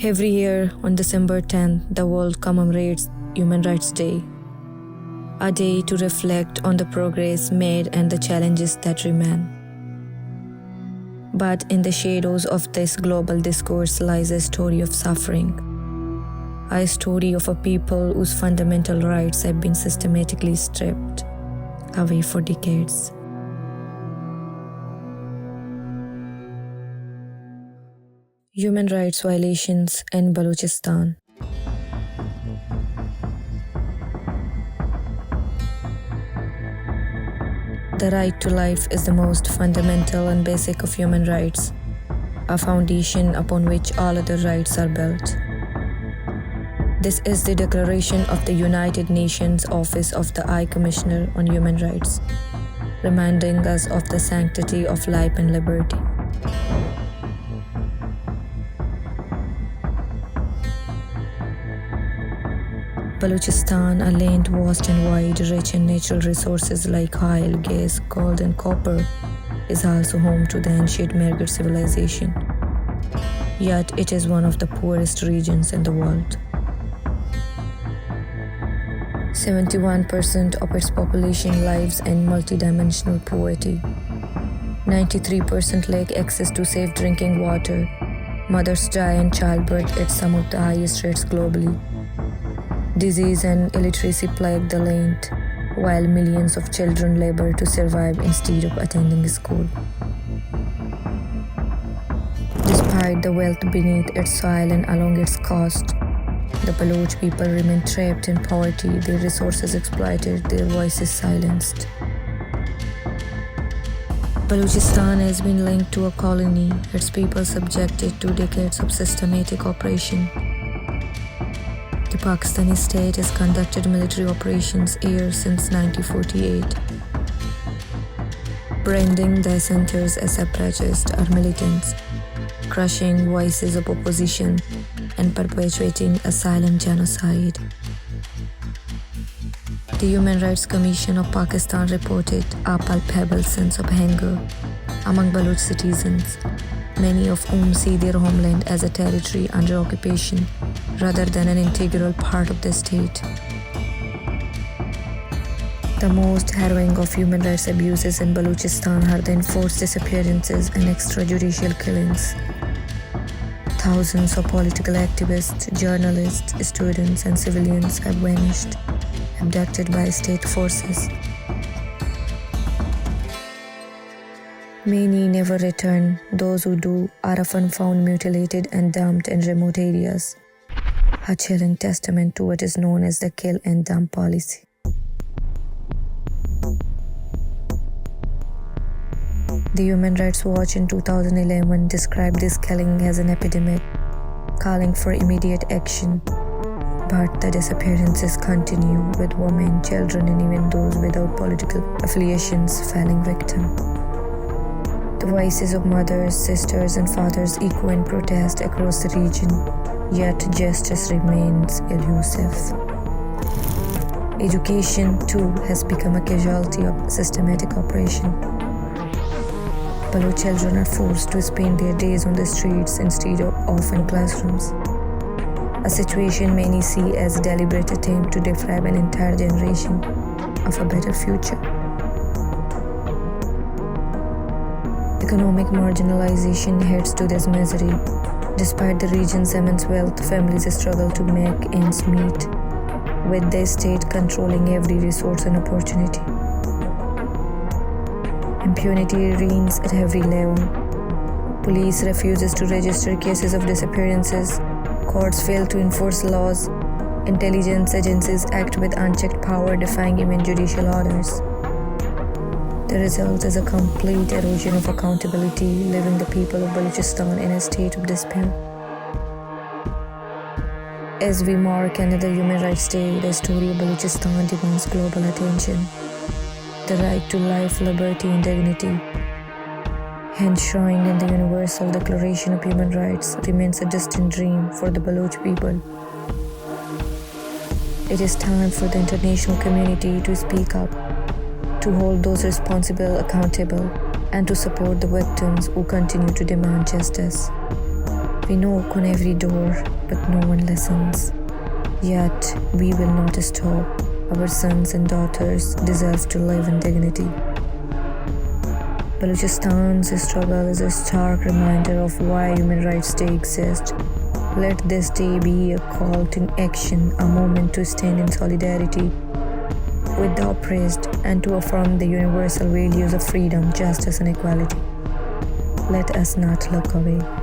Every year on December 10th, the world commemorates Human Rights Day, a day to reflect on the progress made and the challenges that remain. But in the shadows of this global discourse lies a story of suffering, a story of a people whose fundamental rights have been systematically stripped away for decades. Human rights violations in Balochistan. The right to life is the most fundamental and basic of human rights, a foundation upon which all other rights are built. This is the declaration of the United Nations Office of the High Commissioner on Human Rights, reminding us of the sanctity of life and liberty. Balochistan, a land vast and wide, rich in natural resources like oil, gas, gold, and copper, is also home to the ancient Mergid civilization. Yet it is one of the poorest regions in the world. 71% of its population lives in multidimensional poverty. 93% lack access to safe drinking water. Mothers die in childbirth at some of the highest rates globally. Disease and illiteracy plague the land, while millions of children labor to survive instead of attending school. Despite the wealth beneath its soil and along its coast, the Baloch people remain trapped in poverty, their resources exploited, their voices silenced. Balochistan has been linked to a colony, its people subjected to decades of systematic oppression. The Pakistani state has conducted military operations here since 1948, branding the dissenters as separatists or militants, crushing voices of opposition, and perpetuating a silent genocide. The Human Rights Commission of Pakistan reported a palpable sense of anger among Baloch citizens, many of whom see their homeland as a territory under occupation rather than an integral part of the state. The most harrowing of human rights abuses in Balochistan are the enforced disappearances and extrajudicial killings. Thousands of political activists, journalists, students, and civilians have vanished, abducted by state forces. Many never return. Those who do are often found mutilated and dumped in remote areas, a chilling testament to what is known as the kill and dump policy. The Human Rights Watch in 2011 described this killing as an epidemic, calling for immediate action. But the disappearances continue, with women, children, and even those without political affiliations falling victim. The voices of mothers, sisters, and fathers echo in protest across the region, yet justice remains elusive. Education, too, has become a casualty of systematic oppression. Baloch children are forced to spend their days on the streets instead of in classrooms, a situation many see as a deliberate attempt to deprive an entire generation of a better future. Economic marginalization adds to this misery. Despite the region's immense wealth, families struggle to make ends meet, with the state controlling every resource and opportunity. Impunity reigns at every level. Police refuses to register cases of disappearances. Courts fail to enforce laws. Intelligence agencies act with unchecked power, defying even judicial orders. The result is a complete erosion of accountability, leaving the people of Balochistan in a state of despair. As we mark another Human Rights Day, the story of Balochistan demands global attention. The right to life, liberty, and dignity, enshrined in the Universal Declaration of Human Rights, remains a distant dream for the Baloch people. It is time for the international community to speak up, to hold those responsible accountable, and to support the victims who continue to demand justice. We knock on every door, but no one listens. Yet, we will not stop. Our sons and daughters deserve to live in dignity. Balochistan's struggle is a stark reminder of why Human Rights Day exists. Let this day be a call to action, a moment to stand in solidarity with the oppressed and to affirm the universal values of freedom, justice, and equality. Let us not look away.